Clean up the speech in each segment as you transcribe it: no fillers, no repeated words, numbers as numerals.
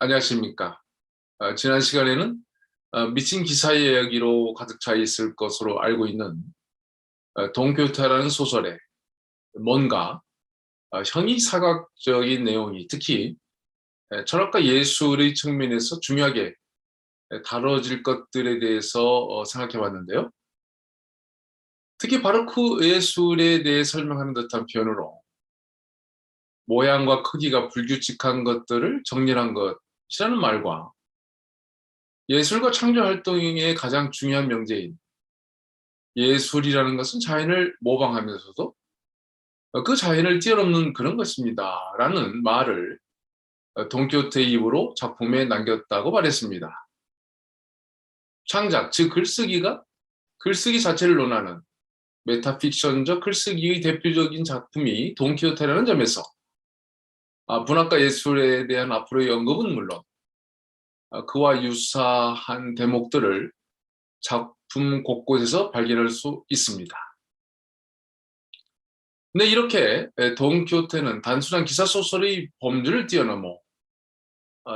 안녕하십니까. 지난 시간에는 미친 기사 이야기로 가득 차 있을 것으로 알고 있는 돈키호테라는 소설에 뭔가 형이사각적인 내용이 특히 철학과 예술의 측면에서 중요하게 다뤄질 것들에 대해서 생각해 봤는데요. 특히 바로크 예술에 대해 설명하는 듯한 표현으로 모양과 크기가 불규칙한 것들을 정렬한 것이라는 말과 예술과 창조 활동의 가장 중요한 명제인 예술이라는 것은 자연을 모방하면서도 그 자연을 뛰어넘는 그런 것입니다. 라는 말을 돈키호테의 입으로 작품에 남겼다고 말했습니다. 창작, 즉 글쓰기가 글쓰기 자체를 논하는 메타픽션적 글쓰기의 대표적인 작품이 돈키호테라는 점에서 문학과 예술에 대한 앞으로의 언급은 물론 그와 유사한 대목들을 작품 곳곳에서 발견할 수 있습니다. 근데 이렇게 돈키호테는 단순한 기사소설의 범주를 뛰어넘어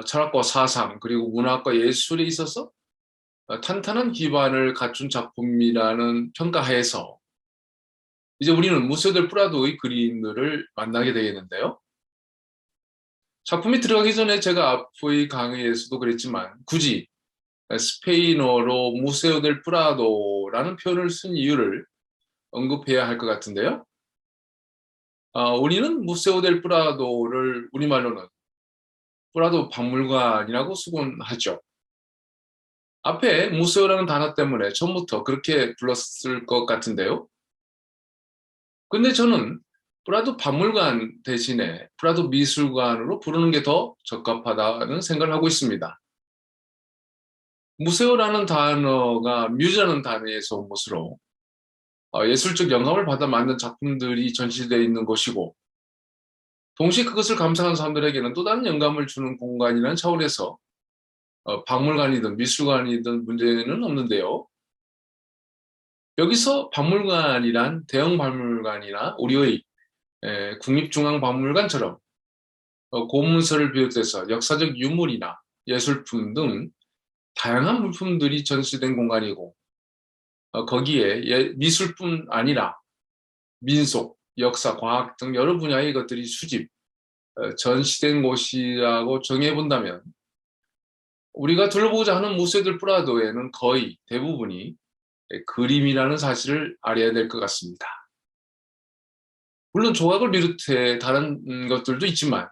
철학과 사상 그리고 문학과 예술에 있어서 탄탄한 기반을 갖춘 작품이라는 평가하에서 이제 우리는 무세오델 프라도의 그림들을 만나게 되겠는데요. 작품이 들어가기 전에 제가 앞의 강의에서도 그랬지만 굳이 스페인어로 무세오델 프라도라는 표현을 쓴 이유를 언급해야 할 것 같은데요. 우리는 무세오델 프라도를 우리말로는 프라도 박물관이라고 수곤하죠. 앞에 무세오라는 단어 때문에 처음부터 그렇게 불렀을 것 같은데요. 근데 저는 프라도 박물관 대신에 프라도 미술관으로 부르는 게 더 적합하다는 생각을 하고 있습니다. 무세오라는 단어가 뮤즈라는 단어에서 온 것으로 예술적 영감을 받아 만든 작품들이 전시되어 있는 곳이고 동시에 그것을 감상하는 사람들에게는 또 다른 영감을 주는 공간이라는 차원에서 박물관이든 미술관이든 문제는 없는데요. 여기서 박물관이란 대형 박물관이나 우리의 국립중앙박물관처럼 고문서를 비롯해서 역사적 유물이나 예술품 등 다양한 물품들이 전시된 공간이고 거기에 미술뿐 아니라 민속, 역사, 과학 등 여러 분야의 것들이 수집, 전시된 곳이라고 정해본다면 우리가 둘러보고자 하는 무쇠들 프라도에는 거의 대부분이 그림이라는 사실을 알아야 될 것 같습니다. 물론 조각을 비롯해 다른 것들도 있지만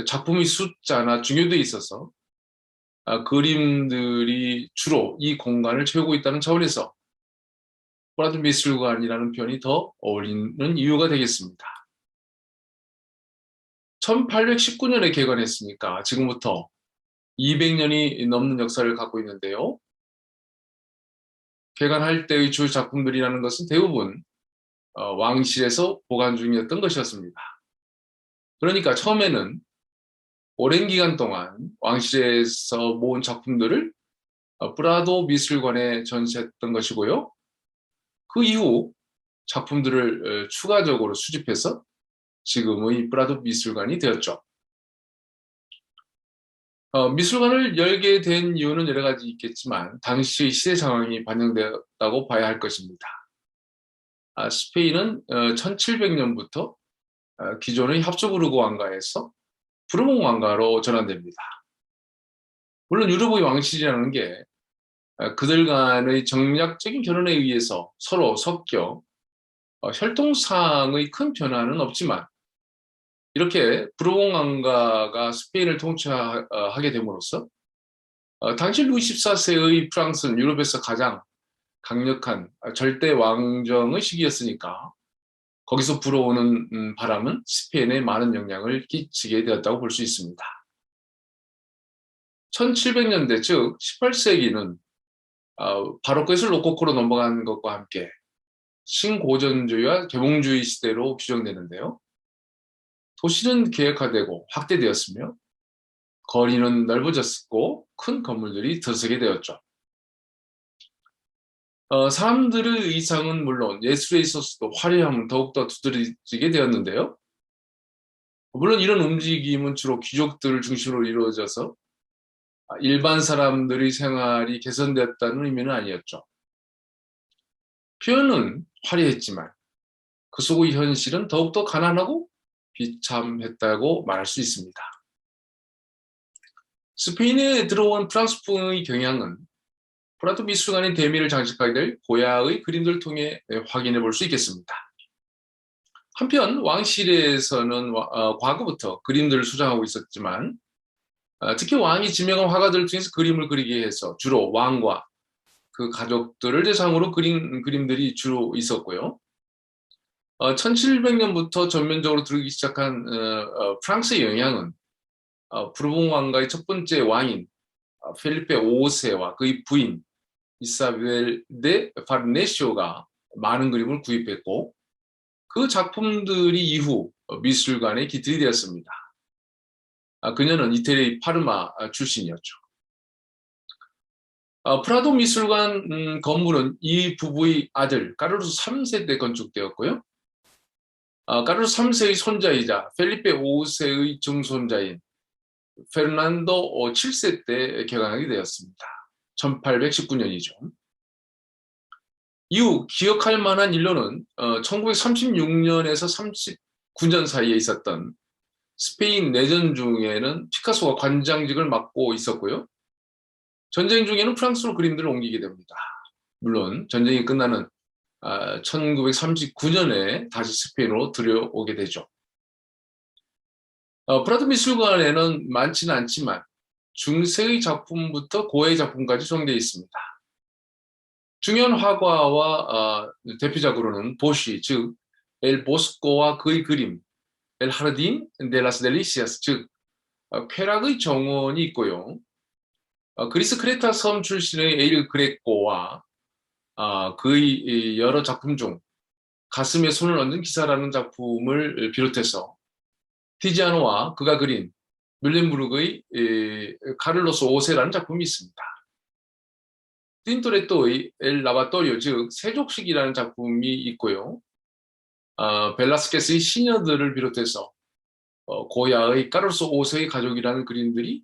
작품의 숫자나 중요도에 있어서 그림들이 주로 이 공간을 채우고 있다는 차원에서 프라도 미술관이라는 표현이 더 어울리는 이유가 되겠습니다. 1819년에 개관했으니까 지금부터 200년이 넘는 역사를 갖고 있는데요. 개관할 때의 주 작품들이라는 것은 대부분 왕실에서 보관 중이었던 것이었습니다. 그러니까 처음에는 오랜 기간 동안 왕실에서 모은 작품들을 프라도 미술관에 전시했던 것이고요. 그 이후 작품들을 추가적으로 수집해서 지금의 프라도 미술관이 되었죠. 미술관을 열게 된 이유는 여러 가지 있겠지만 당시의 시대 상황이 반영되었다고 봐야 할 것입니다. 스페인은 1700년부터 기존의 합스부르크 왕가에서 부르봉 왕가로 전환됩니다. 물론 유럽의 왕실이라는 게 그들 간의 정략적인 결혼에 의해서 서로 섞여 혈통상의 큰 변화는 없지만 이렇게 부르봉 왕가가 스페인을 통치하게 됨으로써 당시 루이 14세의 프랑스는 유럽에서 가장 강력한 절대 왕정의 시기였으니까 거기서 불어오는 바람은 스페인에 많은 영향을 끼치게 되었다고 볼 수 있습니다. 1700년대 즉 18세기는 바로크에서 로코코로 넘어간 것과 함께 신고전주의와 계몽주의 시대로 규정되는데요. 도시는 계획화되고 확대되었으며 거리는 넓어졌고 큰 건물들이 들어서게 되었죠. 사람들의 의상은 물론 예술에 있어서도 화려함은 더욱더 두드러지게 되었는데요. 물론 이런 움직임은 주로 귀족들을 중심으로 이루어져서 일반 사람들의 생활이 개선됐다는 의미는 아니었죠. 표현은 화려했지만 그 속의 현실은 더욱더 가난하고 비참했다고 말할 수 있습니다. 스페인에 들어온 프랑스풍의 경향은 프라도 미술관의 대미를 장식하게 될 고야의 그림들을 통해 확인해 볼 수 있겠습니다. 한편 왕실에서는 과거부터 그림들을 수장하고 있었지만 특히 왕이 지명한 화가들을 통해서 그림을 그리게 해서 주로 왕과 그 가족들을 대상으로 그린 그림들이 주로 있었고요. 1700년부터 전면적으로 들어오기 시작한 프랑스의 영향은 부르봉 왕가의 첫 번째 왕인 펠리페 5세와 그의 부인 이사벨 데 파르네시오가 많은 그림을 구입했고 그 작품들이 이후 미술관의 기틀이 되었습니다. 그녀는 이태리 파르마 출신이었죠. 프라도 미술관 건물은 이 부부의 아들 까르로스 3세 때 건축되었고요. 까르로스 3세의 손자이자 펠리페 5세의 증손자인 페르난도 7세 때 개관하게 되었습니다. 1819년이죠. 이후 기억할 만한 일로는 1936년에서 39년 사이에 있었던 스페인 내전 중에는 피카소가 관장직을 맡고 있었고요. 전쟁 중에는 프랑스로 그림들을 옮기게 됩니다. 물론 전쟁이 끝나는 1939년에 다시 스페인으로 들여오게 되죠. 프라도 미술관에는 많지는 않지만 중세의 작품부터 고해의 작품까지 소개되어 있습니다. 중요한 화가와 대표작으로는 보시, 즉 엘 보스코와 그의 그림, 엘 하르딘 데 라스 델리시아스, 즉 쾌락의 정원이 있고요. 그리스 크레타 섬 출신의 에일 그레코와 그의 여러 작품 중 가슴에 손을 얹은 기사라는 작품을 비롯해서 티지아노와 그가 그린 뮬렌부르크의 카를로스 5세라는 작품이 있습니다. 틴토레토의 엘 라바토리오, 즉 세족식이라는 작품이 있고요. 벨라스케스의 시녀들을 비롯해서 고야의 카를로스 5세의 가족이라는 그림들이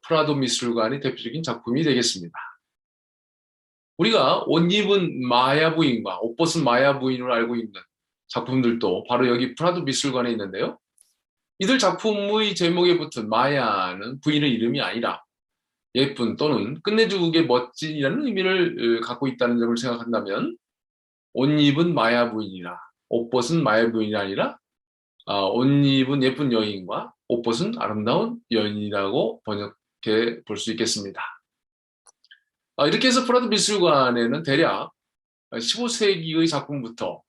프라도 미술관의 대표적인 작품이 되겠습니다. 우리가 옷 입은 마야 부인과 옷 벗은 마야 부인으로 알고 있는 작품들도 바로 여기 프라도 미술관에 있는데요. 이들 작품의 제목에 붙은 마야는 부인의 이름이 아니라 예쁜 또는 끝내주게 멋진이라는 의미를 갖고 있다는 점을 생각한다면 옷 입은 마야 부인이라 옷 벗은 마야 부인이 아니라 옷 입은 예쁜 여인과 옷 벗은 아름다운 여인이라고 번역해 볼 수 있겠습니다. 이렇게 해서 프라도 미술관에는 대략 15세기의 작품부터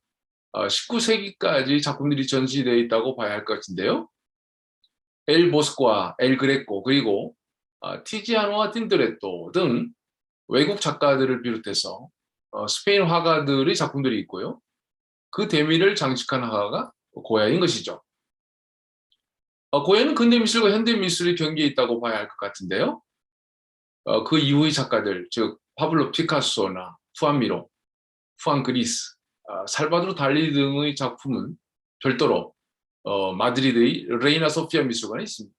19세기까지 작품들이 전시되어 있다고 봐야 할 것 같은데요. 엘 보스코와 엘 그레코 그리고 티지아노와 틴토레토 등 외국 작가들을 비롯해서 스페인 화가들의 작품들이 있고요. 그 대미를 장식한 화가가 고야인 것이죠. 고야는 근대미술과 현대미술의 경계에 있다고 봐야 할 것 같은데요. 그 이후의 작가들, 즉 파블로 피카소나 후안 미로, 후안 그리스, 살바도르 달리 등의 작품은 별도로 마드리드의 레이나 소피아 미술관에 있습니다.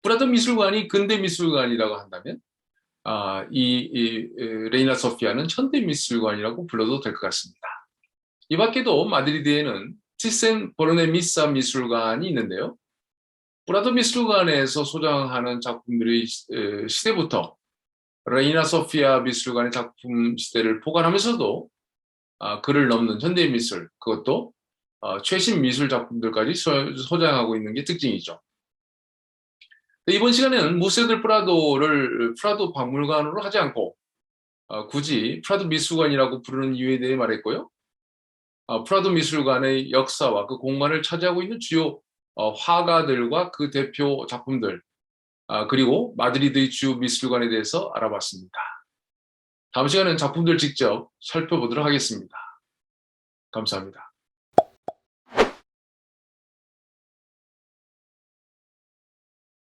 프라도 미술관이 근대 미술관이라고 한다면 이 레이나 소피아는 현대 미술관이라고 불러도 될 것 같습니다. 이 밖에도 마드리드에는 티센 보르네미사 미술관이 있는데요. 프라도 미술관에서 소장하는 작품들의 시대부터 레이나 소피아 미술관의 작품 시대를 포괄하면서도 그를 넘는 현대 미술, 그것도 최신 미술 작품들까지 소장하고 있는 게 특징이죠. 이번 시간에는 무세들 프라도를 프라도 박물관으로 하지 않고 굳이 프라도 미술관이라고 부르는 이유에 대해 말했고요. 프라도 미술관의 역사와 그 공간을 차지하고 있는 주요 화가들과 그 대표 작품들, 그리고 마드리드의 주요 미술관에 대해서 알아봤습니다. 다음 시간에는 작품들 직접 살펴보도록 하겠습니다. 감사합니다.